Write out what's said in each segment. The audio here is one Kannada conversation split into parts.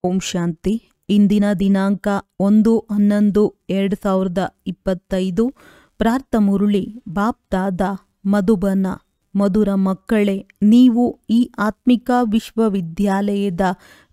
ಓಂ ಶಾಂತಿ. ಇಂದಿನ ದಿನಾಂಕ 1-11-2025. ಪ್ರಾರ್ಥ ಮುರುಳಿ. ಬಾಪ್ ದಾದಾ ಮಧುಬನ. ಮಧುರ ಮಕ್ಕಳೇ, ನೀವು ಈ ಆತ್ಮಿಕ ವಿಶ್ವವಿದ್ಯಾಲಯದ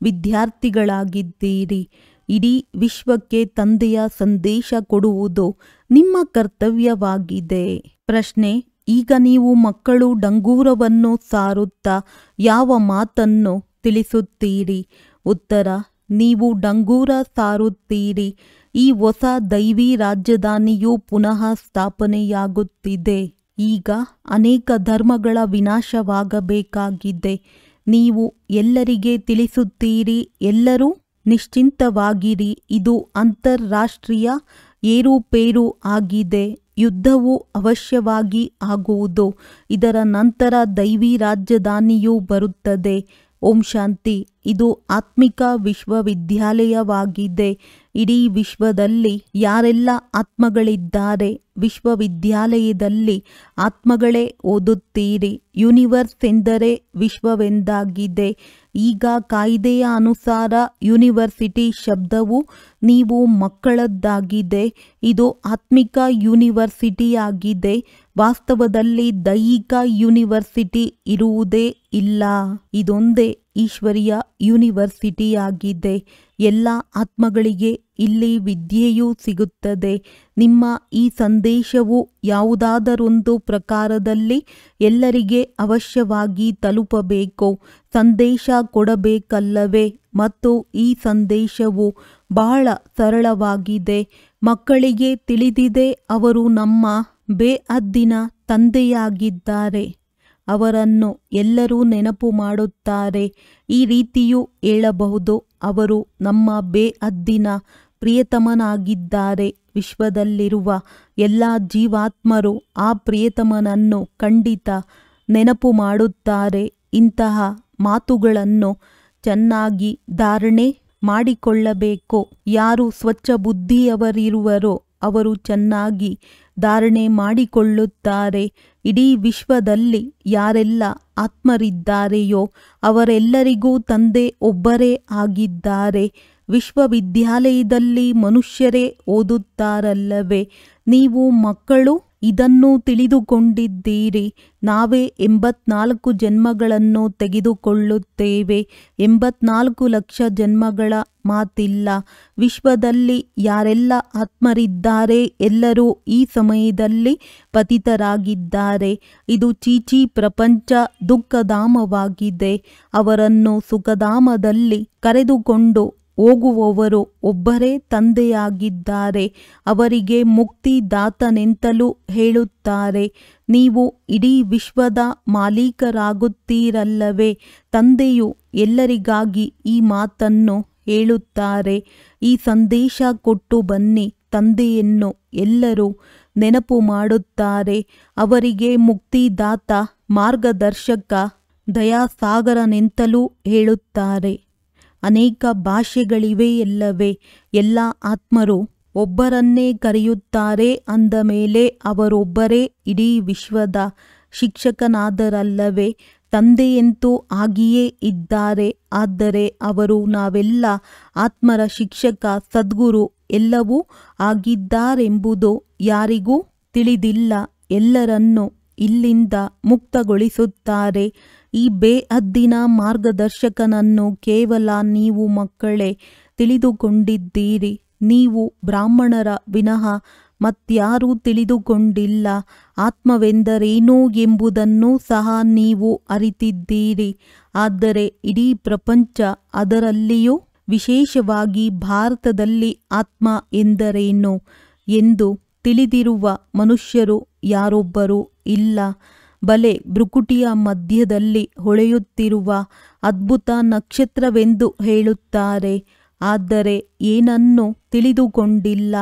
ವಿದ್ಯಾರ್ಥಿಗಳಾಗಿದ್ದೀರಿ. ಇಡೀ ವಿಶ್ವಕ್ಕೆ ತಂದೆಯ ಸಂದೇಶ ಕೊಡುವುದು ನಿಮ್ಮ ಕರ್ತವ್ಯವಾಗಿದೆ. ಪ್ರಶ್ನೆ: ಈಗ ನೀವು ಮಕ್ಕಳು ಡಂಗೂರವನ್ನು ಸಾರುತ್ತಾ ಯಾವ ಮಾತನ್ನು ತಿಳಿಸುತ್ತೀರಿ? ಉತ್ತರ: ನೀವು ಡಂಗೂರ ಸಾರುತ್ತೀರಿ. ಈ ಹೊಸ ದೈವಿ ರಾಜಧಾನಿಯು ಪುನಃ ಸ್ಥಾಪನೆಯಾಗುತ್ತಿದೆ. ಈಗ ಅನೇಕ ಧರ್ಮಗಳ ವಿನಾಶವಾಗಬೇಕಾಗಿದೆ. ನೀವು ಎಲ್ಲರಿಗೆ ತಿಳಿಸುತ್ತೀರಿ, ಎಲ್ಲರೂ ನಿಶ್ಚಿಂತವಾಗಿರಿ. ಇದು ಅಂತಾರಾಷ್ಟ್ರೀಯ ಏರುಪೇರು ಆಗಿದೆ. ಯುದ್ಧವು ಅವಶ್ಯವಾಗಿ ಆಗುವುದು. ಇದರ ನಂತರ ದೈವಿ ರಾಜಧಾನಿಯು ಬರುತ್ತದೆ. ಓಂ ಶಾಂತಿ. ಇದು ಆತ್ಮಿಕ ವಿಶ್ವವಿದ್ಯಾಲಯವಾಗಿದೆ. ಇಡೀ ವಿಶ್ವದಲ್ಲಿ ಯಾರೆಲ್ಲ ಆತ್ಮಗಳಿದ್ದಾರೆ, ವಿಶ್ವವಿದ್ಯಾಲಯದಲ್ಲಿ ಆತ್ಮಗಳೇ ಓದುತ್ತೀರಿ. ಯೂನಿವರ್ಸ್ ಎಂದರೆ ವಿಶ್ವವೆಂದಾಗಿದೆ. ಈಗ ಕಾಯ್ದೆಯ ಅನುಸಾರ ಯೂನಿವರ್ಸಿಟಿ ಶಬ್ದವು ನೀವು ಮಕ್ಕಳದ್ದಾಗಿದೆ. ಇದು ಆತ್ಮಿಕ ಯೂನಿವರ್ಸಿಟಿಯಾಗಿದೆ. ವಾಸ್ತವದಲ್ಲಿ ದೈಹಿಕ ಯೂನಿವರ್ಸಿಟಿ ಇರುವುದೇ ಇಲ್ಲ. ಇದೊಂದೇ ಈಶ್ವರೀಯ ಯೂನಿವರ್ಸಿಟಿಯಾಗಿದೆ. ಎಲ್ಲ ಆತ್ಮಗಳಿಗೆ ಇಲ್ಲಿ ವಿದ್ಯೆಯೂ ಸಿಗುತ್ತದೆ. ನಿಮ್ಮ ಈ ಸಂದೇಶವು ಯಾವುದಾದರೊಂದು ಪ್ರಕಾರದಲ್ಲಿ ಎಲ್ಲರಿಗೆ ಅವಶ್ಯವಾಗಿ ತಲುಪಬೇಕು. ಸಂದೇಶ ಕೊಡಬೇಕಲ್ಲವೇ? ಮತ್ತು ಈ ಸಂದೇಶವು ಬಹಳ ಸರಳವಾಗಿದೆ. ಮಕ್ಕಳಿಗೆ ತಿಳಿದಿದೆ, ಅವರು ನಮ್ಮ ಬೇಅದ್ದಿನ ತಂದೆಯಾಗಿದ್ದಾರೆ. ಅವರನ್ನು ಎಲ್ಲರೂ ನೆನಪು ಮಾಡುತ್ತಾರೆ. ಈ ರೀತಿಯೂ ಹೇಳಬಹುದು, ಅವರು ನಮ್ಮ ಬೇಅದ್ದಿನ ಪ್ರಿಯತಮನಾಗಿದ್ದಾರೆ. ವಿಶ್ವದಲ್ಲಿರುವ ಎಲ್ಲ ಜೀವಾತ್ಮರು ಆ ಪ್ರಿಯತಮನನ್ನು ಖಂಡಿತ ನೆನಪು ಮಾಡುತ್ತಾರೆ. ಇಂತಹ ಮಾತುಗಳನ್ನು ಚೆನ್ನಾಗಿ ಧಾರಣೆ ಮಾಡಿಕೊಳ್ಳಬೇಕು. ಯಾರು ಸ್ವಚ್ಛ ಬುದ್ಧಿಯವರಿರುವರೋ ಅವರು ಚೆನ್ನಾಗಿ ಧಾರಣೆ ಮಾಡಿಕೊಳ್ಳುತ್ತಾರೆ. ಇಡೀ ವಿಶ್ವದಲ್ಲಿ ಯಾರೆಲ್ಲ ಆತ್ಮರಿದ್ದಾರೆಯೋ ಅವರೆಲ್ಲರಿಗೂ ತಂದೆ ಒಬ್ಬರೇ ಆಗಿದ್ದಾರೆ. ವಿಶ್ವವಿದ್ಯಾಲಯದಲ್ಲಿ ಮನುಷ್ಯರೇ ಓದುತ್ತಾರಲ್ಲವೇ? ನೀವು ಮಕ್ಕಳು ಇದನ್ನು ತಿಳಿದುಕೊಂಡಿದ್ದೀರಿ. ನಾವೇ 84 ಜನ್ಮಗಳನ್ನು ತೆಗೆದುಕೊಳ್ಳುತ್ತೇವೆ. 84 ಲಕ್ಷ ಜನ್ಮಗಳ ಮಾತಿಲ್ಲ. ವಿಶ್ವದಲ್ಲಿ ಯಾರೆಲ್ಲ ಆತ್ಮರಿದ್ದಾರೆ ಎಲ್ಲರೂ ಈ ಸಮಯದಲ್ಲಿ ಪತಿತರಾಗಿದ್ದಾರೆ. ಇದು ಚೀಚಿ ಪ್ರಪಂಚ ದುಃಖಧಾಮವಾಗಿದೆ. ಅವರನ್ನು ಸುಖಧಾಮದಲ್ಲಿ ಕರೆದುಕೊಂಡು ಹೋಗುವವರು ಒಬ್ಬರೇ ತಂದೆಯಾಗಿದ್ದಾರೆ. ಅವರಿಗೆ ಮುಕ್ತಿದಾತನೆಂತಲೂ ಹೇಳುತ್ತಾರೆ. ನೀವು ಇಡೀ ವಿಶ್ವದ ಮಾಲೀಕರಾಗುತ್ತೀರಲ್ಲವೇ? ತಂದೆಯು ಎಲ್ಲರಿಗಾಗಿ ಈ ಮಾತನ್ನು ಹೇಳುತ್ತಾರೆ. ಈ ಸಂದೇಶ ಕೊಟ್ಟು ಬನ್ನಿ. ತಂದೆಯನ್ನು ಎಲ್ಲರೂ ನೆನಪು ಮಾಡುತ್ತಾರೆ. ಅವರಿಗೆ ಮುಕ್ತಿದಾತ, ಮಾರ್ಗದರ್ಶಕ, ದಯಾಸಾಗರನೆಂತಲೂ ಹೇಳುತ್ತಾರೆ. ಅನೇಕ ಭಾಷೆಗಳಿವೆಯಲ್ಲವೇ? ಎಲ್ಲ ಆತ್ಮರು ಒಬ್ಬರನ್ನೇ ಕರೆಯುತ್ತಾರೆ. ಅಂದ ಮೇಲೆ ಅವರೊಬ್ಬರೇ ಇಡೀ ವಿಶ್ವದ ಶಿಕ್ಷಕನಾದರಲ್ಲವೇ? ತಂದೆಯಂತೂ ಆಗಿಯೇ ಇದ್ದಾರೆ. ಆದರೆ ಅವರು ನಾವೆಲ್ಲ ಆತ್ಮರ ಶಿಕ್ಷಕ, ಸದ್ಗುರು ಎಲ್ಲವೂ ಆಗಿದ್ದಾರೆಂಬುದು ಯಾರಿಗೂ ತಿಳಿದಿಲ್ಲ. ಎಲ್ಲರನ್ನೂ ಇಲ್ಲಿಂದ ಮುಕ್ತಗೊಳಿಸುತ್ತಾರೆ. ಈ ಬೇಅದ್ದಿನ ಮಾರ್ಗದರ್ಶಕನನ್ನು ಕೇವಲ ನೀವು ಮಕ್ಕಳೇ ತಿಳಿದುಕೊಂಡಿದ್ದೀರಿ. ನೀವು ಬ್ರಾಹ್ಮಣರ ವಿನಃ ಮತ್ಯಾರೂ ತಿಳಿದುಕೊಂಡಿಲ್ಲ. ಆತ್ಮವೆಂದರೇನು ಎಂಬುದನ್ನು ಸಹ ನೀವು ಅರಿತಿದ್ದೀರಿ. ಆದರೆ ಇಡೀ ಪ್ರಪಂಚ, ಅದರಲ್ಲಿಯೂ ವಿಶೇಷವಾಗಿ ಭಾರತದಲ್ಲಿ ಆತ್ಮ ಎಂದರೇನು ಎಂದು ತಿಳಿದಿರುವ ಮನುಷ್ಯರು ಯಾರೊಬ್ಬರೂ ಇಲ್ಲ. ಬಲೆ ಭ್ರುಕುಟಿಯ ಮಧ್ಯದಲ್ಲಿ ಹೊಳೆಯುತ್ತಿರುವ ಅದ್ಭುತ ನಕ್ಷತ್ರವೆಂದು ಹೇಳುತ್ತಾರೆ. ಆದರೆ ಏನನ್ನೂ ತಿಳಿದುಕೊಂಡಿಲ್ಲ.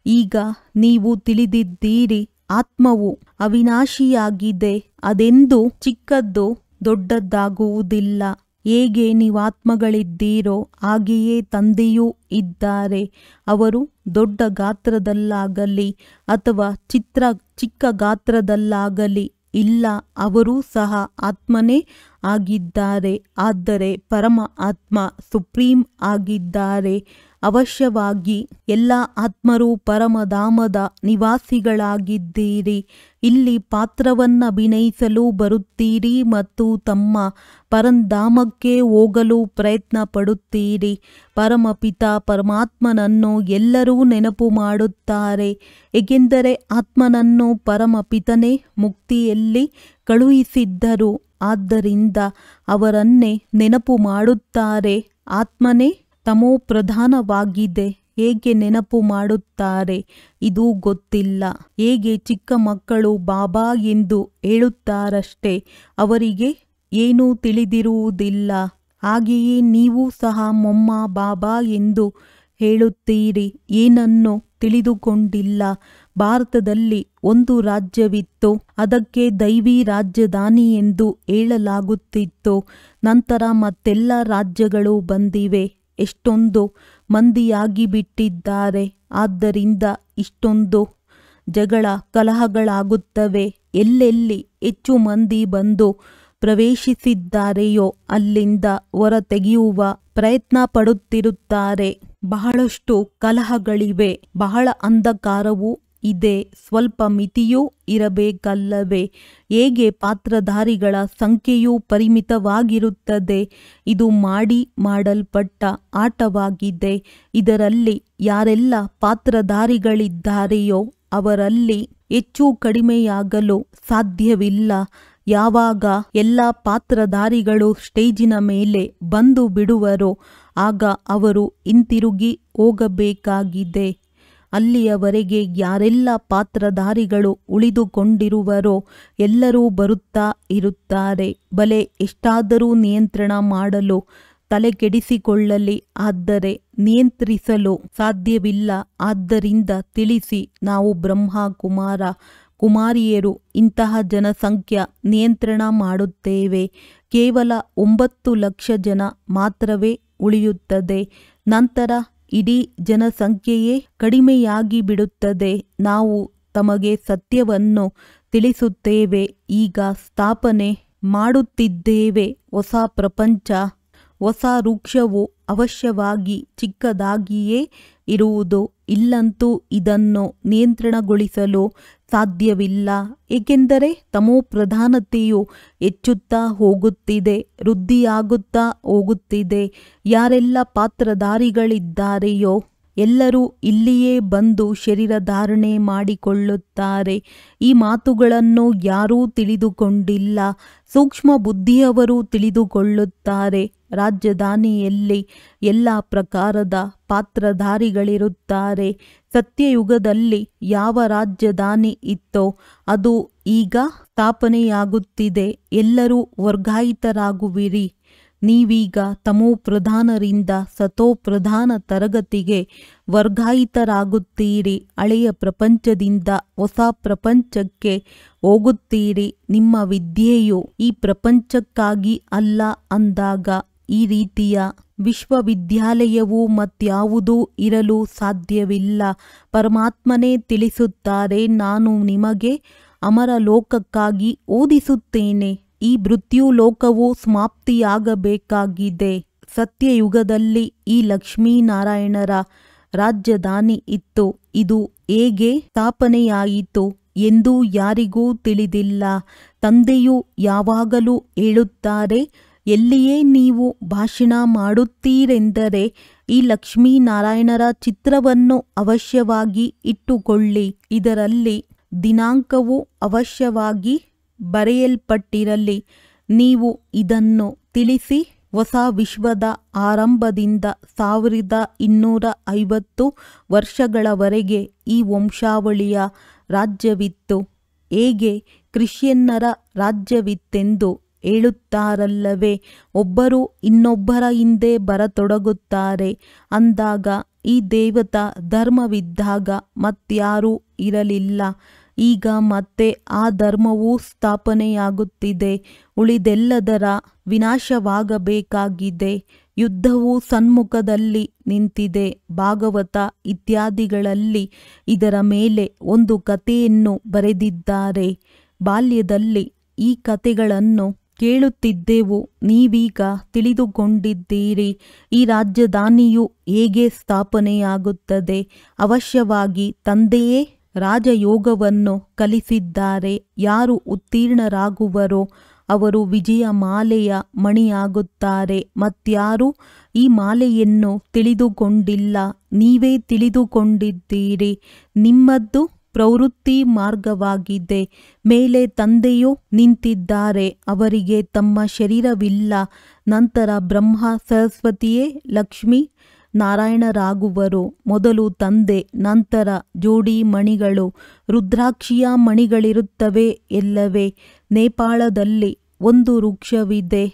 ಈಗ ನೀವು ತಿಳಿದಿದ್ದೀರಿ. ಆತ್ಮವು ಅವಿನಾಶಿಯಾಗಿದೆ. ಅದೆಂದೂ ಚಿಕ್ಕದ್ದು ದೊಡ್ಡದಾಗುವುದಿಲ್ಲ. ಹೇಗೆ ನೀವಾತ್ಮಗಳಿದ್ದೀರೋ ಹಾಗೆಯೇ ತಂದೆಯೂ ಇದ್ದಾರೆ. ಅವರು ದೊಡ್ಡ ಗಾತ್ರದಲ್ಲಾಗಲಿ ಅಥವಾ ಚಿಕ್ಕ ಗಾತ್ರದಲ್ಲಾಗಲಿ ಇಲ್ಲ, ಅವರೂ ಸಹ ಆತ್ಮನೇ ಆಗಿದ್ದಾರೆ. ಆದರೆ ಪರಮ ಆತ್ಮ ಸುಪ್ರೀಂ ಆಗಿದ್ದಾರೆ. ಅವಶ್ಯವಾಗಿ ಎಲ್ಲ ಆತ್ಮರು ಪರಮಧಾಮದ ನಿವಾಸಿಗಳಾಗಿದ್ದೀರಿ. ಇಲ್ಲಿ ಪಾತ್ರವನ್ನಭಿನಯಿಸಲು ಬರುತ್ತೀರಿ ಮತ್ತು ತಮ್ಮ ಪರಂಧಾಮಕ್ಕೆ ಹೋಗಲು ಪ್ರಯತ್ನ ಪಡುತ್ತೀರಿ. ಪರಮಪಿತ ಪರಮಾತ್ಮನನ್ನು ಎಲ್ಲರೂ ನೆನಪು ಮಾಡುತ್ತಾರೆ, ಏಕೆಂದರೆ ಆತ್ಮನನ್ನು ಪರಮಪಿತನೇ ಮುಕ್ತಿಯಲ್ಲಿ ಕಳುಹಿಸಿದ್ದರು. ಆದ್ದರಿಂದ ಅವರನ್ನೇ ನೆನಪು ಮಾಡುತ್ತಾರೆ. ಆತ್ಮನೇ ತಮೋಪ್ರಧಾನವಾಗಿದೆ. ಹೇಗೆ ನೆನಪು ಮಾಡುತ್ತಾರೆ ಇದು ಗೊತ್ತಿಲ್ಲ. ಹೇಗೆ ಚಿಕ್ಕ ಮಕ್ಕಳು ಬಾಬಾ ಎಂದು ಹೇಳುತ್ತಾರಷ್ಟೇ, ಅವರಿಗೆ ಏನೂ ತಿಳಿದಿರುವುದಿಲ್ಲ. ಹಾಗೆಯೇ ನೀವು ಸಹ ಮೊಮ್ಮ ಬಾಬಾ ಎಂದು ಹೇಳುತ್ತೀರಿ, ಏನನ್ನು ತಿಳಿದುಕೊಂಡಿಲ್ಲ. ಭಾರತದಲ್ಲಿ ಒಂದು ರಾಜ್ಯವಿತ್ತು, ಅದಕ್ಕೆ ದೈವಿ ರಾಜಧಾನಿ ಎಂದು ಹೇಳಲಾಗುತ್ತಿತ್ತು. ನಂತರ ಮತ್ತೆಲ್ಲ ರಾಜ್ಯಗಳು ಬಂದಿವೆ. ಎಷ್ಟೊಂದು ಮಂದಿಯಾಗಿಬಿಟ್ಟಿದ್ದಾರೆ. ಆದ್ದರಿಂದ ಇಷ್ಟೊಂದು ಜಗಳ ಕಲಹಗಳಾಗುತ್ತವೆ. ಎಲ್ಲೆಲ್ಲಿ ಹೆಚ್ಚು ಮಂದಿ ಬಂದು ಪ್ರವೇಶಿಸಿದ್ದಾರೆಯೋ ಅಲ್ಲಿಂದ ಹೊರ ತೆಗೆಯುವ ಪ್ರಯತ್ನ ಪಡುತ್ತಿರುತ್ತಾರೆ. ಬಹಳಷ್ಟು ಕಲಹಗಳಿವೆ, ಬಹಳ ಅಂಧಕಾರವೂ ಇದೆ. ಸ್ವಲ್ಪ ಮಿತಿಯೂ ಇರಬೇಕಲ್ಲವೇ? ಹೇಗೆ ಪಾತ್ರಧಾರಿಗಳ ಸಂಖ್ಯೆಯೂ ಪರಿಮಿತವಾಗಿರುತ್ತದೆ. ಇದು ಮಾಡಲ್ಪಟ್ಟ ಆಟವಾಗಿದೆ. ಇದರಲ್ಲಿ ಯಾರೆಲ್ಲ ಪಾತ್ರಧಾರಿಗಳಿದ್ದಾರೆಯೋ ಅವರಲ್ಲಿ ಹೆಚ್ಚು ಕಡಿಮೆಯಾಗಲು ಸಾಧ್ಯವಿಲ್ಲ. ಯಾವಾಗ ಎಲ್ಲ ಪಾತ್ರಧಾರಿಗಳು ಸ್ಟೇಜಿನ ಮೇಲೆ ಬಂದು ಬಿಡುವರೋ ಆಗ ಅವರು ಹಿಂತಿರುಗಿ ಹೋಗಬೇಕಾಗಿದೆ. ಅಲ್ಲಿಯವರೆಗೆ ಯಾರೆಲ್ಲ ಪಾತ್ರಧಾರಿಗಳು ಉಳಿದುಕೊಂಡಿರುವರೋ ಎಲ್ಲರೂ ಬರುತ್ತಾ ಇರುತ್ತಾರೆ. ಬಲೆ ಎಷ್ಟಾದರೂ ನಿಯಂತ್ರಣ ಮಾಡಲು ತಲೆಕೆಡಿಸಿಕೊಳ್ಳಲಿ, ಆದರೆ ನಿಯಂತ್ರಿಸಲು ಸಾಧ್ಯವಿಲ್ಲ. ಆದ್ದರಿಂದ ತಿಳಿಸಿ, ನಾವು ಬ್ರಹ್ಮ ಕುಮಾರ ಕುಮಾರಿಯರು ಇಂತಹ ಜನಸಂಖ್ಯೆ ನಿಯಂತ್ರಣ ಮಾಡುತ್ತೇವೆ. ಕೇವಲ 9 ಲಕ್ಷ ಜನ ಮಾತ್ರವೇ ಉಳಿಯುತ್ತದೆ. ನಂತರ ಇಡೀ ಜನಸಂಖ್ಯೆಯೇ ಕಡಿಮೆಯಾಗಿ ಬಿಡುತ್ತದೆ. ನಾವು ತಮಗೆ ಸತ್ಯವನ್ನು ತಿಳಿಸುತ್ತೇವೆ. ಈಗ ಸ್ಥಾಪನೆ ಮಾಡುತ್ತಿದ್ದೇವೆ ಹೊಸ ಪ್ರಪಂಚ. ಹೊಸ ವೃಕ್ಷವು ಅವಶ್ಯವಾಗಿ ಚಿಕ್ಕದಾಗಿಯೇ ಇರುವುದು. ಇಲ್ಲಂತೂ ಇದನ್ನು ನಿಯಂತ್ರಣಗೊಳಿಸಲು ಸಾಧ್ಯವಿಲ್ಲ, ಏಕೆಂದರೆ ತಮೋಪ್ರಧಾನತೆಯು ಹೆಚ್ಚುತ್ತಾ ಹೋಗುತ್ತಿದೆ, ವೃದ್ಧಿಯಾಗುತ್ತಾ ಹೋಗುತ್ತಿದೆ. ಯಾರೆಲ್ಲ ಪಾತ್ರಧಾರಿಗಳಿದ್ದಾರೆಯೋ ಎಲ್ಲರೂ ಇಲ್ಲಿಯೇ ಬಂದು ಶರೀರ ಧಾರಣೆ ಮಾಡಿಕೊಳ್ಳುತ್ತಾರೆ. ಈ ಮಾತುಗಳನ್ನು ಯಾರೂ ತಿಳಿದುಕೊಂಡಿಲ್ಲ. ಸೂಕ್ಷ್ಮ ಬುದ್ಧಿಯವರು ತಿಳಿದುಕೊಳ್ಳುತ್ತಾರೆ. ರಾಜಧಾನಿಯಲ್ಲಿ ಎಲ್ಲ ಪ್ರಕಾರದ ಪಾತ್ರಧಾರಿಗಳಿರುತ್ತಾರೆ. ಸತ್ಯಯುಗದಲ್ಲಿ ಯಾವ ರಾಜಧಾನಿ ಇತ್ತೋ ಅದು ಈಗ ಸ್ಥಾಪನೆಯಾಗುತ್ತಿದೆ. ಎಲ್ಲರೂ ವರ್ಗಾಯಿತರಾಗುವಿರಿ. ನೀವೀಗ ತಮೋಪ್ರಧಾನರಿಂದ ಸತೋಪ್ರಧಾನ ತರಗತಿಗೆ ವರ್ಗಾಯಿತರಾಗುತ್ತೀರಿ. ಹಳೆಯ ಪ್ರಪಂಚದಿಂದ ಹೊಸ ಪ್ರಪಂಚಕ್ಕೆ ಹೋಗುತ್ತೀರಿ. ನಿಮ್ಮ ವಿದ್ಯೆಯು ಈ ಪ್ರಪಂಚಕ್ಕಾಗಿ ಅಲ್ಲ ಅಂದಾಗ ಈ ರೀತಿಯ ವಿಶ್ವವಿದ್ಯಾಲಯವು ಮತ್ಯಾವುದೂ ಇರಲು ಸಾಧ್ಯವಿಲ್ಲ. ಪರಮಾತ್ಮನೇ ತಿಳಿಸುತ್ತಾರೆ, ನಾನು ನಿಮಗೆ ಅಮರ ಲೋಕಕ್ಕಾಗಿ ಓದಿಸುತ್ತೇನೆ. ಈ ಮೃತ್ಯು ಲೋಕವು ಸಮಾಪ್ತಿಯಾಗಬೇಕಾಗಿದೆ. ಸತ್ಯಯುಗದಲ್ಲಿ ಈ ಲಕ್ಷ್ಮೀನಾರಾಯಣರ ರಾಜಧಾನಿ ಇತ್ತು. ಇದು ಹೇಗೆ ಸ್ಥಾಪನೆಯಾಯಿತು ಎಂದು ಯಾರಿಗೂ ತಿಳಿದಿಲ್ಲ. ತಂದೆಯು ಯಾವಾಗಲೂ ಹೇಳುತ್ತಾರೆ, ಎಲ್ಲಿಯೇ ನೀವು ಭಾಷಣ ಮಾಡುತ್ತೀರೆಂದರೆ ಈ ಲಕ್ಷ್ಮೀನಾರಾಯಣರ ಚಿತ್ರವನ್ನು ಅವಶ್ಯವಾಗಿ ಇಟ್ಟುಕೊಳ್ಳಿ. ಇದರಲ್ಲಿ ದಿನಾಂಕವು ಅವಶ್ಯವಾಗಿ ಬರೆಯಲ್ಪಟ್ಟಿರಲಿ. ನೀವು ಇದನ್ನು ತಿಳಿಸಿ. ಹೊಸ ವಿಶ್ವದ ಆರಂಭದಿಂದ 1250 ವರ್ಷಗಳವರೆಗೆ ಈ ವಂಶಾವಳಿಯ ರಾಜ್ಯವಿತ್ತು. ಹೇಗೆ ಕ್ರಿಶ್ಚಿಯನ್ನರ ರಾಜ್ಯವಿತ್ತೆಂದು ಹೇಳುತ್ತಾರಲ್ಲವೇ? ಒಬ್ಬರು ಇನ್ನೊಬ್ಬರ ಹಿಂದೆ ಬರತೊಡಗುತ್ತಾರೆ. ಅಂದಾಗ ಈ ದೇವತಾ ಧರ್ಮವಿದ್ದಾಗ ಮತ್ಯಾರೂ ಇರಲಿಲ್ಲ. ಈಗ ಮತ್ತೆ ಆ ಧರ್ಮವು ಸ್ಥಾಪನೆಯಾಗುತ್ತಿದೆ. ಉಳಿದೆಲ್ಲದರ ವಿನಾಶವಾಗಬೇಕಾಗಿದೆ. ಯುದ್ಧವು ಸನ್ಮುಖದಲ್ಲಿ ನಿಂತಿದೆ. ಭಾಗವತ ಇತ್ಯಾದಿಗಳಲ್ಲಿ ಇದರ ಮೇಲೆ ಒಂದು ಕಥೆಯನ್ನು ಬರೆದಿದ್ದಾರೆ. ಬಾಲ್ಯದಲ್ಲಿ ಈ ಕತೆಗಳನ್ನು ಕೇಳುತ್ತಿದ್ದೆವು. ನೀವೀಗ ತಿಳಿದುಕೊಂಡಿದ್ದೀರಿ. ಈ ರಾಜಧಾನಿಯು ಹೇಗೆ ಸ್ಥಾಪನೆಯಾಗುತ್ತದೆ. ಅವಶ್ಯವಾಗಿ ತಂದೆಯೇ ರಾಜಯೋಗವನ್ನು ಕಲಿಸಿದ್ದಾರೆ. ಯಾರು ಉತ್ತೀರ್ಣರಾಗುವರೋ ಅವರು ವಿಜಯ ಮಾಲೆಯ ಮಣಿಯಾಗುತ್ತಾರೆ. ಮತ್ಯಾರು ಈ ಮಾಲೆಯನ್ನು ತಿಳಿದುಕೊಂಡಿಲ್ಲ. ನೀವೇ ತಿಳಿದುಕೊಂಡಿದ್ದೀರಿ. ನಿಮ್ಮದ್ದು ಪ್ರವೃತ್ತಿ ಮಾರ್ಗವಾಗಿದೆ. ಮೇಲೆ ತಂದೆಯು ನಿಂತಿದ್ದಾರೆ. ಅವರಿಗೆ ತಮ್ಮ ಶರೀರವಿಲ್ಲ. ನಂತರ ಬ್ರಹ್ಮ ಸರಸ್ವತಿಯೇ ಲಕ್ಷ್ಮೀ ನಾರಾಯಣರಾಗುವರು. ಮೊದಲು ತಂದೆ, ನಂತರ ಜೋಡಿ ಮಣಿಗಳು. ರುದ್ರಾಕ್ಷಿಯ ಮಣಿಗಳಿರುತ್ತವೆ ಎಲ್ಲವೇ. ನೇಪಾಳದಲ್ಲಿ ಒಂದು ವೃಕ್ಷವಿದೆ.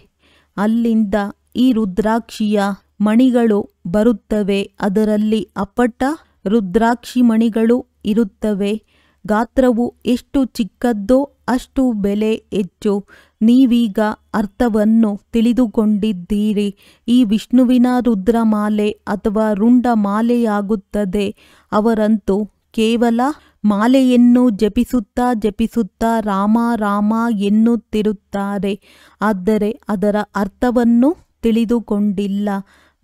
ಅಲ್ಲಿಂದ ಈ ರುದ್ರಾಕ್ಷಿಯ ಮಣಿಗಳು ಬರುತ್ತವೆ. ಅದರಲ್ಲಿ ಅಪ್ಪಟ ರುದ್ರಾಕ್ಷಿ ಮಣಿಗಳು ಇರುತ್ತವೆ. ಗಾತ್ರವು ಎಷ್ಟು ಚಿಕ್ಕದ್ದೋ ಅಷ್ಟು ಬೆಲೆ ಹೆಚ್ಚು. ನೀವೀಗ ಅರ್ಥವನ್ನು ತಿಳಿದುಕೊಂಡಿದ್ದೀರಿ. ಈ ವಿಷ್ಣುವಿನ ರುದ್ರಮಾಲೆ ಅಥವಾ ರುಂಡ ಮಾಲೆಯಾಗುತ್ತದೆ. ಅವರಂತೂ ಕೇವಲ ಮಾಲೆಯನ್ನು ಜಪಿಸುತ್ತಾ ರಾಮ ರಾಮ ಎನ್ನುತ್ತಿರುತ್ತಾರೆ. ಆದರೆ ಅದರ ಅರ್ಥವನ್ನು ತಿಳಿದುಕೊಂಡಿಲ್ಲ.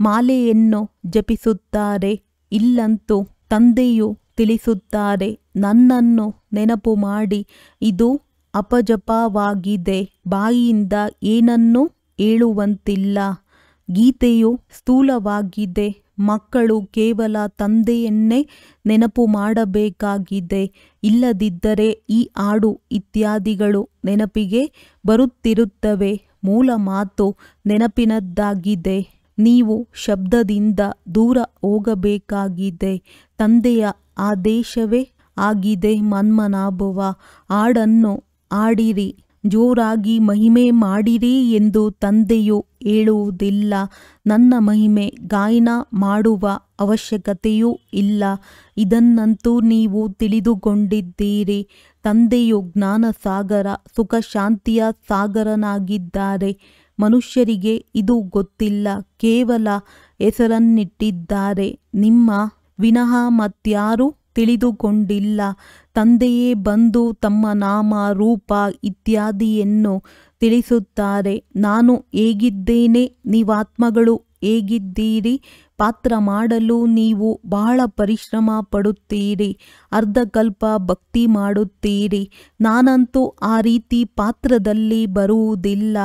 ಮಾಲೆಯನ್ನು ಜಪಿಸುತ್ತಾರೆ. ಇಲ್ಲಂತೂ ತಂದೆಯು ತಿಳಿಸುತ್ತಾರೆ, ನನ್ನನ್ನು ನೆನಪು ಮಾಡಿ. ಇದು ಅಪಜಪವಾಗಿದೆ. ಬಾಯಿಯಿಂದ ಏನನ್ನೂ ಹೇಳುವಂತಿಲ್ಲ. ಗೀತೆಯು ಸ್ಥೂಲವಾಗಿದೆ. ಮಕ್ಕಳು ಕೇವಲ ತಂದೆಯನ್ನೇ ನೆನಪು ಮಾಡಬೇಕಾಗಿದೆ. ಇಲ್ಲದಿದ್ದರೆ ಈ ಹಾಡು ಇತ್ಯಾದಿಗಳು ನೆನಪಿಗೆ ಬರುತ್ತಿರುತ್ತವೆ. ಮೂಲ ಮಾತು ನೆನಪಿನದ್ದಾಗಿದೆ. ನೀವು ಶಬ್ದದಿಂದ ದೂರ ಹೋಗಬೇಕಾಗಿದೆ. ತಂದೆಯ ಆದೇಶವೇ ಆಗಿದೆ ಮನ್ಮನಾಭವ. ಹಾಡನ್ನು ಹಾಡಿರಿ, ಜೋರಾಗಿ ಮಹಿಮೆ ಮಾಡಿರಿ ಎಂದು ತಂದೆಯು ಹೇಳುವುದಿಲ್ಲ. ನನ್ನ ಮಹಿಮೆ ಗಾಯನ ಮಾಡುವ ಅವಶ್ಯಕತೆಯೂ ಇಲ್ಲ. ಇದನ್ನಂತೂ ನೀವು ತಿಳಿದುಕೊಂಡಿದ್ದೀರಿ. ತಂದೆಯು ಜ್ಞಾನಸಾಗರ, ಸುಖ ಶಾಂತಿಯ ಸಾಗರನಾಗಿದ್ದಾರೆ. ಮನುಷ್ಯರಿಗೆ ಇದು ಗೊತ್ತಿಲ್ಲ. ಕೇವಲ ಹೆಸರನ್ನಿಟ್ಟಿದ್ದಾರೆ. ನಿಮ್ಮ ವಿನಃ ಮತ್ಯಾರೂ ತಿಳಿದುಕೊಂಡಿಲ್ಲ. ತಂದೆಯೇ ಬಂದು ತಮ್ಮ ನಾಮ ರೂಪ ಇತ್ಯಾದಿಯನ್ನು ತಿಳಿಸುತ್ತಾರೆ. ನಾನು ಹೇಗಿದ್ದೇನೆ, ನೀವಾತ್ಮಗಳು ಹೇಗಿದ್ದೀರಿ. ಪಾತ್ರ ಮಾಡಲು ನೀವು ಬಹಳ ಪರಿಶ್ರಮ ಪಡುತ್ತೀರಿ. ಅರ್ಧಕಲ್ಪ ಭಕ್ತಿ ಮಾಡುತ್ತೀರಿ. ನಾನಂತೂ ಆ ರೀತಿ ಪಾತ್ರದಲ್ಲಿ ಬರುವುದಿಲ್ಲ.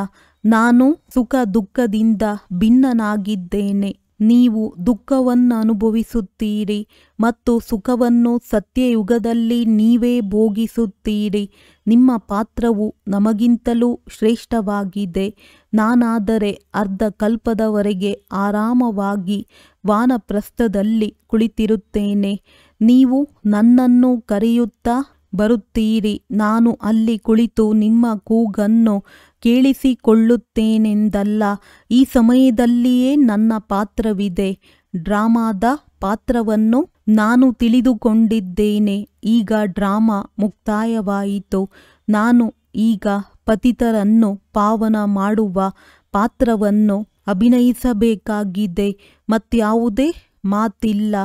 ನಾನು ಸುಖ ದುಃಖದಿಂದ ಭಿನ್ನನಾಗಿದ್ದೇನೆ. ನೀವು ದುಃಖವನ್ನು ಅನುಭವಿಸುತ್ತೀರಿ ಮತ್ತು ಸುಖವನ್ನು ಸತ್ಯಯುಗದಲ್ಲಿ ನೀವೇ ಭೋಗಿಸುತ್ತೀರಿ. ನಿಮ್ಮ ಪಾತ್ರವು ನಮಗಿಂತಲೂ ಶ್ರೇಷ್ಠವಾಗಿದೆ. ನಾನಾದರೆ ಅರ್ಧಕಲ್ಪದವರೆಗೆ ಆರಾಮವಾಗಿ ವಾನಪ್ರಸ್ಥದಲ್ಲಿ ಕುಳಿತಿರುತ್ತೇನೆ. ನೀವು ನನ್ನನ್ನು ಕರೆಯುತ್ತಾ ಬರುತ್ತೀರಿ. ನಾನು ಅಲ್ಲಿ ಕುಳಿತು ನಿಮ್ಮ ಕೂಗನ್ನು ಕೇಳಿಸಿಕೊಳ್ಳುತ್ತೇನೆಂದಲ್ಲ. ಈ ಸಮಯದಲ್ಲಿಯೇ ನನ್ನ ಪಾತ್ರವಿದೆ. ಡ್ರಾಮಾದ ಪಾತ್ರವನ್ನು ನಾನು ತಿಳಿದುಕೊಂಡಿದ್ದೇನೆ. ಈಗ ಡ್ರಾಮಾ ಮುಕ್ತಾಯವಾಯಿತು. ನಾನು ಈಗ ಪತಿತರನ್ನು ಪಾವನ ಮಾಡುವ ಪಾತ್ರವನ್ನು ಅಭಿನಯಿಸಬೇಕಾಗಿದೆ. ಮತ್ಯಾವುದೇ ಮಾತಿಲ್ಲ.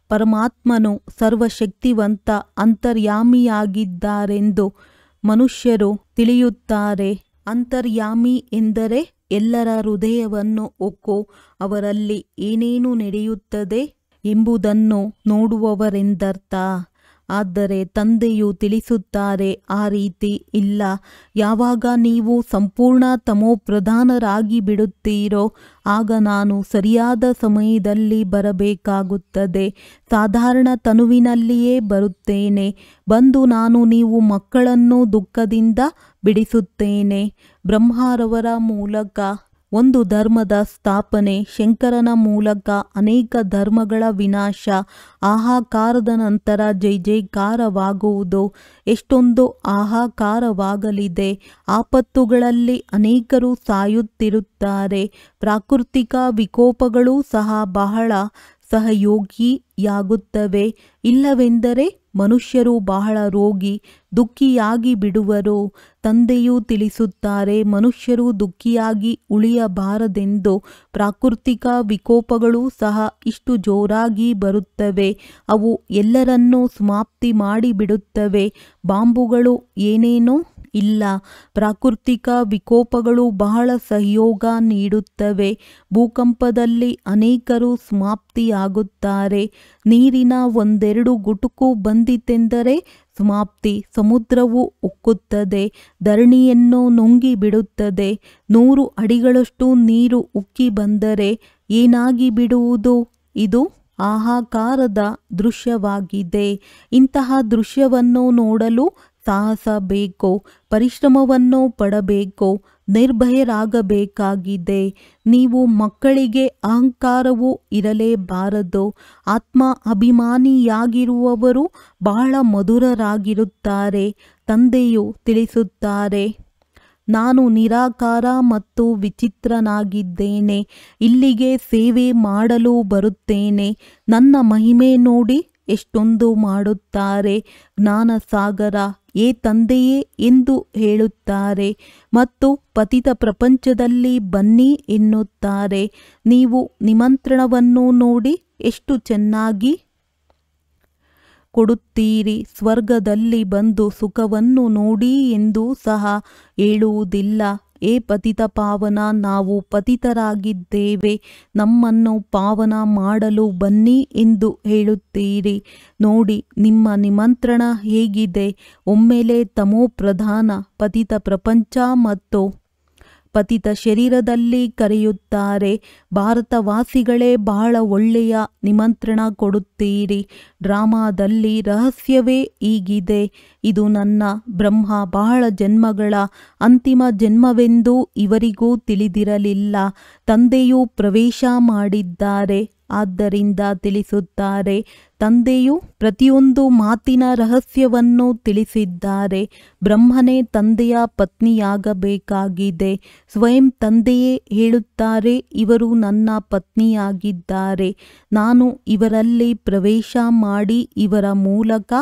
ಪರಮಾತ್ಮನು ಸರ್ವಶಕ್ತಿವಂತ ಅಂತರ್ಯಾಮಿಯಾಗಿದ್ದಾರೆಂದು ಮನುಷ್ಯರು ತಿಳಿಯುತ್ತಾರೆ. ಅಂತರ್ಯಾಮಿ ಎಂದರೆ ಎಲ್ಲರ ಹೃದಯವನ್ನು ಹೊಕ್ಕು ಅವರಲ್ಲಿ ಏನೇನು ನಡೆಯುತ್ತದೆ ಎಂಬುದನ್ನು ನೋಡುವವರೆಂದರ್ಥ. ಆದರೆ ತಂದೆಯು ತಿಳಿಸುತ್ತಾರೆ, ಆ ರೀತಿ ಇಲ್ಲ. ಯಾವಾಗ ನೀವು ಸಂಪೂರ್ಣ ತಮೋಪ್ರಧಾನರಾಗಿ ಬಿಡುತ್ತೀರೋ ಆಗ ನಾನು ಸರಿಯಾದ ಸಮಯದಲ್ಲಿ ಬರಬೇಕಾಗುತ್ತದೆ. ಸಾಧಾರಣ ತನುವಿನಲ್ಲಿಯೇ ಬರುತ್ತೇನೆ. ಬಂದು ನಾನು ನೀವು ಮಕ್ಕಳನ್ನು ದುಃಖದಿಂದ ಬಿಡಿಸುತ್ತೇನೆ. ಬ್ರಹ್ಮರವರ ಮೂಲಕ ಒಂದು ಧರ್ಮದ ಸ್ಥಾಪನೆ, ಶಂಕರನ ಮೂಲಕ ಅನೇಕ ಧರ್ಮಗಳ ವಿನಾಶ. ಹಾಹಾಕಾರದ ನಂತರ ಜೈ ಜೈಕಾರವಾಗುವುದು. ಎಷ್ಟೊಂದು ಹಾಹಾಕಾರವಾಗಲಿದೆ. ಆಪತ್ತುಗಳಲ್ಲಿ ಅನೇಕರು ಸಾಯುತ್ತಿರುತ್ತಾರೆ. ಪ್ರಾಕೃತಿಕ ವಿಕೋಪಗಳು ಸಹ ಬಹಳ ಸಹಯೋಗಿಯಾಗುತ್ತವೆ. ಇಲ್ಲವೆಂದರೆ ಮನುಷ್ಯರು ಬಹಳ ರೋಗಿ ದುಃಖಿಯಾಗಿ ಬಿಡುವರು. ತಂದೆಯೂ ತಿಳಿಸುತ್ತಾರೆ, ಮನುಷ್ಯರು ದುಃಖಿಯಾಗಿ ಉಳಿಯಬಾರದೆಂದು. ಪ್ರಾಕೃತಿಕ ವಿಕೋಪಗಳು ಸಹ ಇಷ್ಟು ಜೋರಾಗಿ ಬರುತ್ತವೆ. ಅವು ಎಲ್ಲರನ್ನೂ ಸಮಾಪ್ತಿ ಮಾಡಿಬಿಡುತ್ತವೆ. ಬಾಂಬುಗಳು ಏನೇನೋ ಇಲ್ಲ. ಪ್ರಾಕೃತಿಕ ವಿಕೋಪಗಳು ಬಹಳ ಸಹಯೋಗ ನೀಡುತ್ತವೆ. ಭೂಕಂಪದಲ್ಲಿ ಅನೇಕರು ಸಮಾಪ್ತಿಯಾಗುತ್ತಾರೆ. ನೀರಿನ ಒಂದೆರಡು ಗುಟುಕು ಬಂದಿತೆಂದರೆ ಸಮಾಪ್ತಿ. ಸಮುದ್ರವು ಉಕ್ಕುತ್ತದೆ, ಧರಣಿಯನ್ನು ನುಂಗಿ ಬಿಡುತ್ತದೆ. 100 ಅಡಿಗಳಷ್ಟು ನೀರು ಉಕ್ಕಿ ಬಂದರೆ ಏನಾಗಿ ಬಿಡುವುದು? ಇದು ಹಾಹಾಕಾರದ ದೃಶ್ಯವಾಗಿದೆ. ಇಂತಹ ದೃಶ್ಯವನ್ನು ನೋಡಲು ಸಾಹಸ ಬೇಕು, ಪರಿಶ್ರಮವನ್ನು ಪಡಬೇಕು, ನಿರ್ಭಯರಾಗಬೇಕಾಗಿದೆ. ನೀವು ಮಕ್ಕಳಿಗೆ ಅಹಂಕಾರವು ಇರಲೇಬಾರದು. ಆತ್ಮ ಅಭಿಮಾನಿಯಾಗಿರುವವರು ಬಹಳ ಮಧುರರಾಗಿರುತ್ತಾರೆ. ತಂದೆಯು ತಿಳಿಸುತ್ತಾರೆ, ನಾನು ನಿರಾಕಾರ ಮತ್ತು ವಿಚಿತ್ರನಾಗಿದ್ದೇನೆ. ಇಲ್ಲಿಗೆ ಸೇವೆ ಮಾಡಲು ಬರುತ್ತೇನೆ. ನನ್ನ ಮಹಿಮೆ ನೋಡಿ ಎಷ್ಟೊಂದು ಮಾಡುತ್ತಾರೆ. ಜ್ಞಾನಸಾಗರ ಏ ತಂದೆಯೇ ಎಂದು ಹೇಳುತ್ತಾರೆ ಮತ್ತು ಪತಿತ ಪ್ರಪಂಚದಲ್ಲಿ ಬನ್ನಿ ಎನ್ನುತ್ತಾರೆ. ನೀವು ನಿಮಂತ್ರಣವನ್ನು ನೋಡಿ ಎಷ್ಟು ಚೆನ್ನಾಗಿ ಕೊಡುತ್ತೀರಿ. ಸ್ವರ್ಗದಲ್ಲಿ ಬಂದು ಸುಖವನ್ನು ನೋಡಿ ಎಂದು ಸಹ ಹೇಳುವುದಿಲ್ಲ. ಏ ಪತಿತ ಪಾವನ, ನಾವು ಪತಿತರಾಗಿದ್ದೇವೆ, ನಮ್ಮನ್ನು ಪಾವನ ಮಾಡಲು ಬನ್ನಿ ಎಂದು ಹೇಳುತ್ತೀರಿ. ನೋಡಿ ನಿಮ್ಮ ನಿಮಂತ್ರಣ ಹೇಗಿದೆ. ಒಮ್ಮೆಲೆ ತಮೋಪ್ರಧಾನ ಪತಿತ ಪ್ರಪಂಚ ಮತ್ತು ಪತಿತ ಶರೀರದಲ್ಲಿ ಕರೆಯುತ್ತಾರೆ. ಭಾರತವಾಸಿಗಳೇ ಬಹಳ ಒಳ್ಳೆಯ ನಿಮಂತ್ರಣ ಕೊಡುತ್ತೀರಿ. ಡ್ರಾಮಾದಲ್ಲಿ ರಹಸ್ಯವೇ ಹೀಗಿದೆ. ಇದು ನನ್ನ ಬ್ರಹ್ಮ ಬಹಳ ಜನ್ಮಗಳ ಅಂತಿಮ ಜನ್ಮವೆಂದು ಇವರಿಗೂ ತಿಳಿದಿರಲಿಲ್ಲ. ತಂದೆಯು ಪ್ರವೇಶ ಮಾಡಿದ್ದಾರೆ, ಆದ್ದರಿಂದ ತಿಳಿಸುತ್ತಾರೆ. ತಂದೆಯು ಪ್ರತಿಯೊಂದು ಮಾತಿನ ರಹಸ್ಯವನ್ನು ತಿಳಿಸಿದ್ದಾರೆ. ಬ್ರಹ್ಮನೇ ತಂದೆಯ ಪತ್ನಿಯಾಗಬೇಕಾಗಿದೆ. ಸ್ವಯಂ ತಂದೆಯೇ ಹೇಳುತ್ತಾರೆ, ಇವರು ನನ್ನ ಪತ್ನಿಯಾಗಿದ್ದಾರೆ. ನಾನು ಇವರಲ್ಲಿ ಪ್ರವೇಶ ಮಾಡಿ ಇವರ ಮೂಲಕ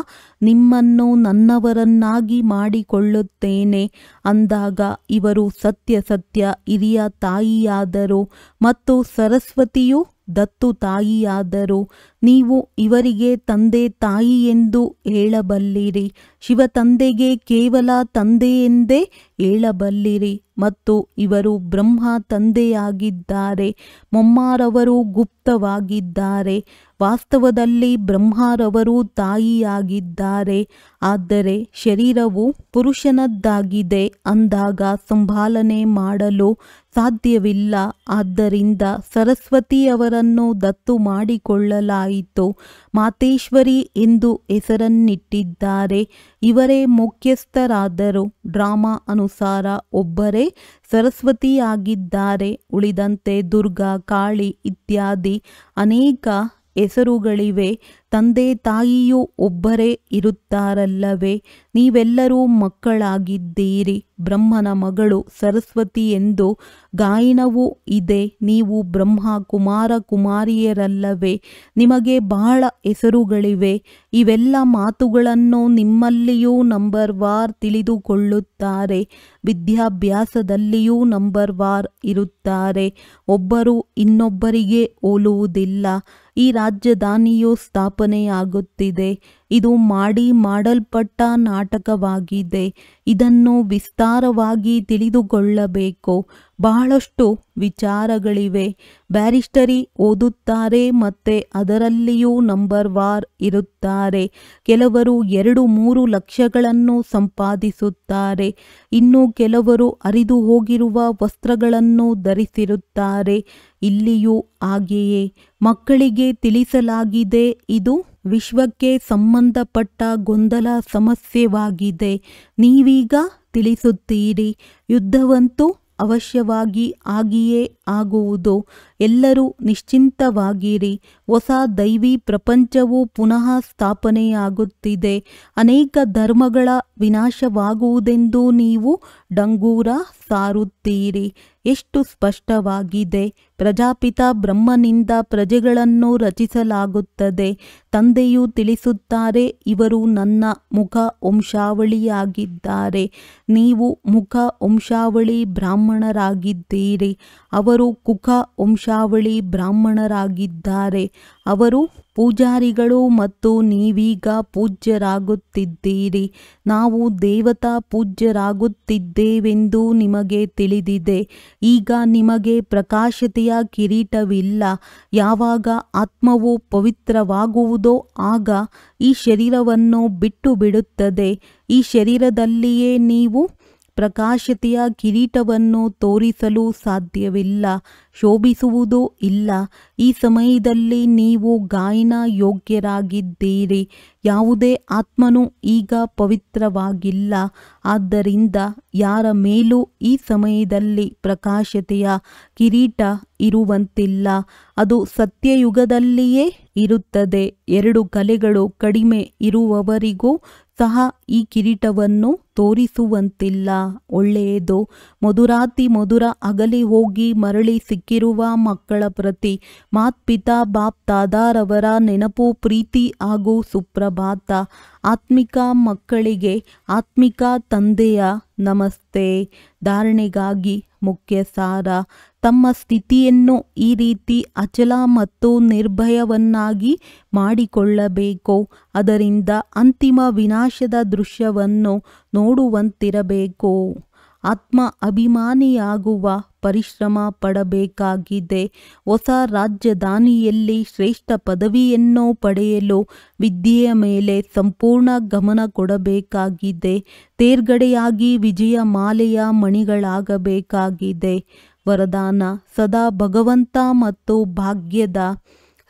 ನಿಮ್ಮನ್ನು ನನ್ನವರನ್ನಾಗಿ ಮಾಡಿಕೊಳ್ಳುತ್ತೇನೆ ಅಂದಾಗ ಇವರು ಸತ್ಯ ಸತ್ಯ ಹಿರಿಯ ತಾಯಿಯಾದರು ಮತ್ತು ಸರಸ್ವತಿಯು ದತ್ತು ತಾಯಿಯಾದರು. ನೀವು ಇವರಿಗೆ ತಂದೆ ತಾಯಿ ಎಂದು ಹೇಳಬಲ್ಲಿರಿ. ಶಿವ ತಂದೆಗೆ ಕೇವಲ ತಂದೆ ಎಂದೇ ಹೇಳಬಲ್ಲಿರಿ ಮತ್ತು ಇವರು ಬ್ರಹ್ಮ ತಂದೆಯಾಗಿದ್ದಾರೆ. ಮೊಮ್ಮಾರವರು ಗುಪ್ತವಾಗಿದ್ದಾರೆ. ವಾಸ್ತವದಲ್ಲಿ ಬ್ರಹ್ಮರವರು ತಾಯಿಯಾಗಿದ್ದಾರೆ. ಆದರೆ ಶರೀರವು ಪುರುಷನದ್ದಾಗಿದೆ ಅಂದಾಗ ಸಂಭಾಲನೆ ಮಾಡಲು ಸಾಧ್ಯವಿಲ್ಲ. ಆದ್ದರಿಂದ ಸರಸ್ವತಿಯವರನ್ನು ದತ್ತು ಮಾಡಿಕೊಳ್ಳಲಾಯಿತು. ಮಾತೇಶ್ವರಿ ಎಂದು ಹೆಸರನ್ನಿಟ್ಟಿದ್ದಾರೆ. ಇವರೇ ಮುಖ್ಯಸ್ಥರಾದರು. ಡ್ರಾಮಾ ಅನುಸಾರ ಒಬ್ಬರೇ ಸರಸ್ವತಿಯಾಗಿದ್ದಾರೆ. ಉಳಿದಂತೆ ದುರ್ಗಾ, ಕಾಳಿ ಇತ್ಯಾದಿ ಅನೇಕ ಹೆಸರುಗಳಿವೆ. ತಂದೆ ತಾಯಿಯೂ ಒಬ್ಬರೇ ಇರುತ್ತಾರಲ್ಲವೇ? ನೀವೆಲ್ಲರೂ ಮಕ್ಕಳಾಗಿದ್ದೀರಿ. ಬ್ರಹ್ಮನ ಮಗಳು ಸರಸ್ವತಿ ಎಂದು ಗಾಯನವೂ ಇದೆ. ನೀವು ಬ್ರಹ್ಮ ಕುಮಾರ ಕುಮಾರಿಯರಲ್ಲವೇ? ನಿಮಗೆ ಬಹಳ ಹೆಸರುಗಳಿವೆ. ಇವೆಲ್ಲ ಮಾತುಗಳನ್ನು ನಿಮ್ಮಲ್ಲಿಯೂ ನಂಬರ್ ವಾರ್ ತಿಳಿದುಕೊಳ್ಳುತ್ತಾರೆ. ವಿದ್ಯಾಭ್ಯಾಸದಲ್ಲಿಯೂ ನಂಬರ್ ವಾರ್ ಇರುತ್ತಾರೆ. ಒಬ್ಬರು ಇನ್ನೊಬ್ಬರಿಗೆ ಹೋಲುವುದಿಲ್ಲ. ಈ ರಾಜಧಾನಿಯು ಸ್ಥಾಪನೆಯಾಗುತ್ತಿದೆ. ಇದು ಮಾಡಲ್ಪಟ್ಟ ನಾಟಕವಾಗಿದೆ. ಇದನ್ನು ವಿಸ್ತಾರವಾಗಿ ತಿಳಿದುಕೊಳ್ಳಬೇಕು. ಬಹಳಷ್ಟು ವಿಚಾರಗಳಿವೆ. ಬ್ಯಾರಿಸ್ಟರಿ ಓದುತ್ತಾರೆ ಮತ್ತೆ ಅದರಲ್ಲಿಯೂ ನಂಬರ್ ವಾರ್ ಇರುತ್ತಾರೆ. ಕೆಲವರು 2-3 ಲಕ್ಷಗಳನ್ನು ಸಂಪಾದಿಸುತ್ತಾರೆ. ಇನ್ನು ಕೆಲವರು ಹರಿದು ಹೋಗಿರುವ ವಸ್ತ್ರಗಳನ್ನು ಧರಿಸಿರುತ್ತಾರೆ. ಇಲ್ಲಿಯೂ ಹಾಗೆಯೇ ಮಕ್ಕಳಿಗೆ ತಿಳಿಸಲಾಗಿದೆ. ಇದು ವಿಶ್ವಕ್ಕೆ ಸಂಬಂಧಪಟ್ಟ ಗೊಂದಲ ಸಮಸ್ಯೆವಾಗಿದೆ. ನೀವೀಗ ತಿಳಿಸುತ್ತೀರಿ. ಯುದ್ಧವಂತೂ ಅವಶ್ಯವಾಗಿ ಆಗಿಯೇ ಆಗುವುದು. ಎಲ್ಲರೂ ನಿಶ್ಚಿಂತವಾಗಿರಿ. ಹೊಸ ದೈವಿ ಪ್ರಪಂಚವು ಪುನಃ ಸ್ಥಾಪನೆಯಾಗುತ್ತಿದೆ. ಅನೇಕ ಧರ್ಮಗಳ ವಿನಾಶವಾಗುವುದೆಂದು ನೀವು ಡಂಗೂರ ಸಾರುತ್ತೀರಿ. ಎಷ್ಟು ಸ್ಪಷ್ಟವಾಗಿದೆ. ಪ್ರಜಾಪಿತ ಬ್ರಹ್ಮನಿಂದ ಪ್ರಜೆಗಳನ್ನು ರಚಿಸಲಾಗುತ್ತದೆ. ತಂದೆಯು ತಿಳಿಸುತ್ತಾರೆ, ಇವರು ನನ್ನ ಮುಖ ವಂಶಾವಳಿಯಾಗಿದ್ದಾರೆ. ನೀವು ಮುಖ ವಂಶಾವಳಿ ಬ್ರಾಹ್ಮಣರಾಗಿದ್ದೀರಿ. ಅವರು ಅವರು ಕುಕ ವಂಶಾವಳಿ ಬ್ರಾಹ್ಮಣರಾಗಿದ್ದಾರೆ. ಅವರು ಪೂಜಾರಿಗಳು ಮತ್ತು ನೀವೀಗ ಪೂಜ್ಯರಾಗುತ್ತಿದ್ದೀರಿ. ನಾವು ದೇವತಾ ಪೂಜ್ಯರಾಗುತ್ತಿದ್ದೇವೆಂದು ನಿಮಗೆ ತಿಳಿದಿದೆ. ಈಗ ನಿಮಗೆ ಪ್ರಕಾಶತೆಯ ಕಿರೀಟವಿಲ್ಲ. ಯಾವಾಗ ಆತ್ಮವು ಪವಿತ್ರವಾಗುವುದೋ ಆಗ ಈ ಶರೀರವನ್ನು ಬಿಟ್ಟು ಬಿಡುತ್ತದೆ. ಈ ಶರೀರದಲ್ಲಿಯೇ ನೀವು ಪ್ರಕಾಶತೆಯ ಕಿರೀಟವನ್ನು ತೋರಿಸಲು ಸಾಧ್ಯವಿಲ್ಲ, ಶೋಭಿಸುವುದೂ ಇಲ್ಲ. ಈ ಸಮಯದಲ್ಲಿ ನೀವು ಗಾಯನ ಯೋಗ್ಯರಾಗಿದ್ದೀರಿ. ಯಾವುದೇ ಆತ್ಮನು ಈಗ ಪವಿತ್ರವಾಗಿಲ್ಲ. ಆದ್ದರಿಂದ ಯಾರ ಮೇಲೂ ಈ ಸಮಯದಲ್ಲಿ ಪ್ರಕಾಶತೆಯ ಕಿರೀಟ ಇರುವಂತಿಲ್ಲ. ಅದು ಸತ್ಯಯುಗದಲ್ಲಿಯೇ ಇರುತ್ತದೆ. 2 ಕಲೆಗಳು ಕಡಿಮೆ ಇರುವವರಿಗೂ ಸಹ ಈ ಕಿರೀಟವನ್ನು ತೋರಿಸುವಂತಿಲ್ಲ. ಒಳ್ಳೆಯದು. ಮಧುರಾತಿ ಮಧುರ ಅಗಲಿ ಹೋಗಿ ಮರಳಿ ಸಿಕ್ಕಿರುವ ಮಕ್ಕಳ ಪ್ರತಿ ಮಾತ್ಪಿತಾ ಬಾಪ್ ತಾದಾರವರ ನೆನಪು, ಪ್ರೀತಿ ಹಾಗೂ ಸುಪ್ರಭಾತ. ಆತ್ಮಿಕ ಮಕ್ಕಳಿಗೆ ಆತ್ಮಿಕ ತಂದೆಯ ನಮಸ್ತೆ. ಧಾರಣೆಗಾಗಿ ಮುಖ್ಯ ಸಾರ. ತಮ್ಮ ಸ್ಥಿತಿಯನ್ನು ಈ ರೀತಿ ಅಚಲ ಮತ್ತು ನಿರ್ಭಯವನ್ನಾಗಿ ಮಾಡಿಕೊಳ್ಳಬೇಕು. ಅದರಿಂದ ಅಂತಿಮ ವಿನಾಶದ ದೃಶ್ಯವನ್ನು ನೋಡುವಂತಿರಬೇಕು. ಆತ್ಮ ಅಭಿಮಾನಿಯಾಗುವ ಪರಿಶ್ರಮ ಪಡಬೇಕಾಗಿದೆ. ಹೊಸ ರಾಜಧಾನಿಯಲ್ಲಿ ಶ್ರೇಷ್ಠ ಪದವಿಯನ್ನು ಪಡೆಯಲು ವಿದ್ಯೆಯ ಮೇಲೆ ಸಂಪೂರ್ಣ ಗಮನ ಕೊಡಬೇಕಾಗಿದೆ. ತೇರ್ಗಡೆಯಾಗಿ ವಿಜಯ ಮಾಲೆಯ ಮಣಿಗಳಾಗಬೇಕಾಗಿದೆ. ವರದಾನ: ಸದಾ ಭಗವಂತ ಮತ್ತು ಭಾಗ್ಯದ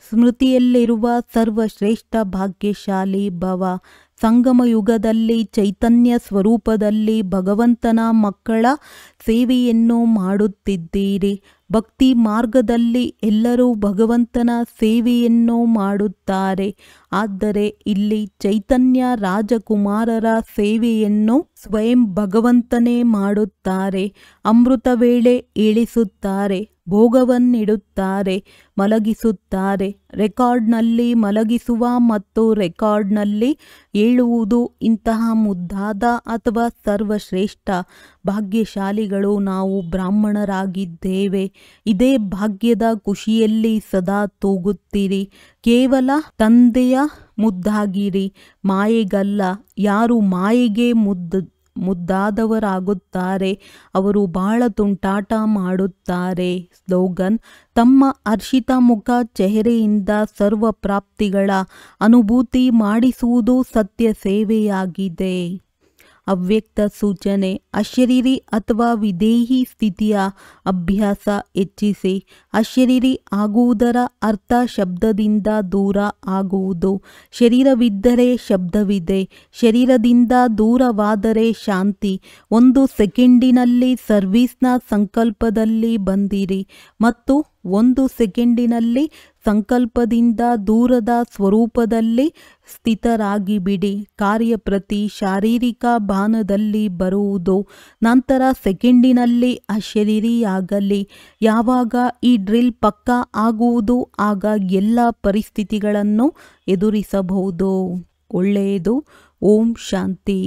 ಸ್ಮೃತಿಯಲ್ಲಿರುವ ಸರ್ವಶ್ರೇಷ್ಠ ಭಾಗ್ಯಶಾಲಿ ಭವ. ಸಂಗಮ ಯುಗದಲ್ಲಿ ಚೈತನ್ಯ ಸ್ವರೂಪದಲ್ಲಿ ಭಗವಂತನ ಮಕ್ಕಳ ಸೇವೆಯನ್ನು ಮಾಡುತ್ತಿದ್ದೀರಿ. ಭಕ್ತಿ ಮಾರ್ಗದಲ್ಲಿ ಎಲ್ಲರೂ ಭಗವಂತನ ಸೇವೆಯನ್ನು ಮಾಡುತ್ತಾರೆ. ಆದರೆ ಇಲ್ಲಿ ಚೈತನ್ಯ ರಾಜಕುಮಾರರ ಸೇವೆಯನ್ನು ಸ್ವಯಂ ಭಗವಂತನೇ ಮಾಡುತ್ತಾರೆ. ಅಮೃತ ವೇಳೆ ಏಳಿಸುತ್ತಾರೆ, ಭೋಗವನ್ನಿಡುತ್ತಾರೆ, ಮಲಗಿಸುತ್ತಾರೆ. ರೆಕಾರ್ಡ್ನಲ್ಲಿ ಮಲಗಿಸುವ ಮತ್ತು ರೆಕಾರ್ಡ್ನಲ್ಲಿ ಏಳುವುದು. ಇಂತಹ ಮುದ್ದಾದ ಅಥವಾ ಸರ್ವಶ್ರೇಷ್ಠ ಭಾಗ್ಯಶಾಲಿಗಳು ನಾವು ಬ್ರಾಹ್ಮಣರಾಗಿದ್ದೇವೆ. ಇದೇ ಭಾಗ್ಯದ ಖುಷಿಯಲ್ಲಿ ಸದಾ ತೂಗುತ್ತೀರಿ. ಕೇವಲ ತಂದೆಯ ಮುದ್ದಾಗಿರಿ, ಮಾಯೆಗಲ್ಲ. ಯಾರು ಮಾಯೆಗೆ ಮುದ್ದಾದವರಾಗುತ್ತಾರೆ ಅವರು ಬಹಳ ತುಂಟಾಟ ಮಾಡುತ್ತಾರೆ. ಸ್ಲೋಗನ್: ತಮ್ಮ ಹರ್ಷಿತ ಮುಖ ಚೆಹರೆಯಿಂದ ಸರ್ವ ಪ್ರಾಪ್ತಿಗಳ ಅನುಭೂತಿ ಮಾಡಿಸುವುದು ಸತ್ಯ ಸೇವೆಯಾಗಿದೆ. ಅವ್ಯಕ್ತ ಸೂಚನೆ: ಅಶರೀರಿ ಅಥವಾ ವಿದೇಹಿ ಸ್ಥಿತಿಯ ಅಭ್ಯಾಸ ಹೆಚ್ಚಿಸಿ. ಅಶರೀರಿ ಆಗುವುದರ ಅರ್ಥ ಶಬ್ದದಿಂದ ದೂರ ಆಗುವುದು. ಶರೀರವಿದ್ದರೆ ಶಬ್ದವಿದೆ. ಶರೀರದಿಂದ ದೂರವಾದರೆ ಶಾಂತಿ. 1 ಸೆಕೆಂಡಿನಲ್ಲಿ ಸರ್ವೀಸ್ನ ಸಂಕಲ್ಪದಲ್ಲಿ ಬಂದಿರಿ ಮತ್ತು 1 ಸೆಕೆಂಡಿನಲ್ಲಿ ಸಂಕಲ್ಪದಿಂದ ದೂರದ ಸ್ವರೂಪದಲ್ಲಿ ಸ್ಥಿತರಾಗಿಬಿಡಿ. ಕಾರ್ಯಪ್ರತಿ ಶಾರೀರಿಕ ಬಾನದಲ್ಲಿ ಬರುವುದು. ನಂತರ ಸೆಕೆಂಡಿನಲ್ಲಿ ಅಶರೀರಿಯಾಗಲಿ. ಯಾವಾಗ ಈ ಡ್ರಿಲ್ ಪಕ್ಕಾ ಆಗುವುದು ಆಗ ಎಲ್ಲ ಪರಿಸ್ಥಿತಿಗಳನ್ನು ಎದುರಿಸಬಹುದು. ಒಳ್ಳೆಯದು. ಓಂ ಶಾಂತಿ.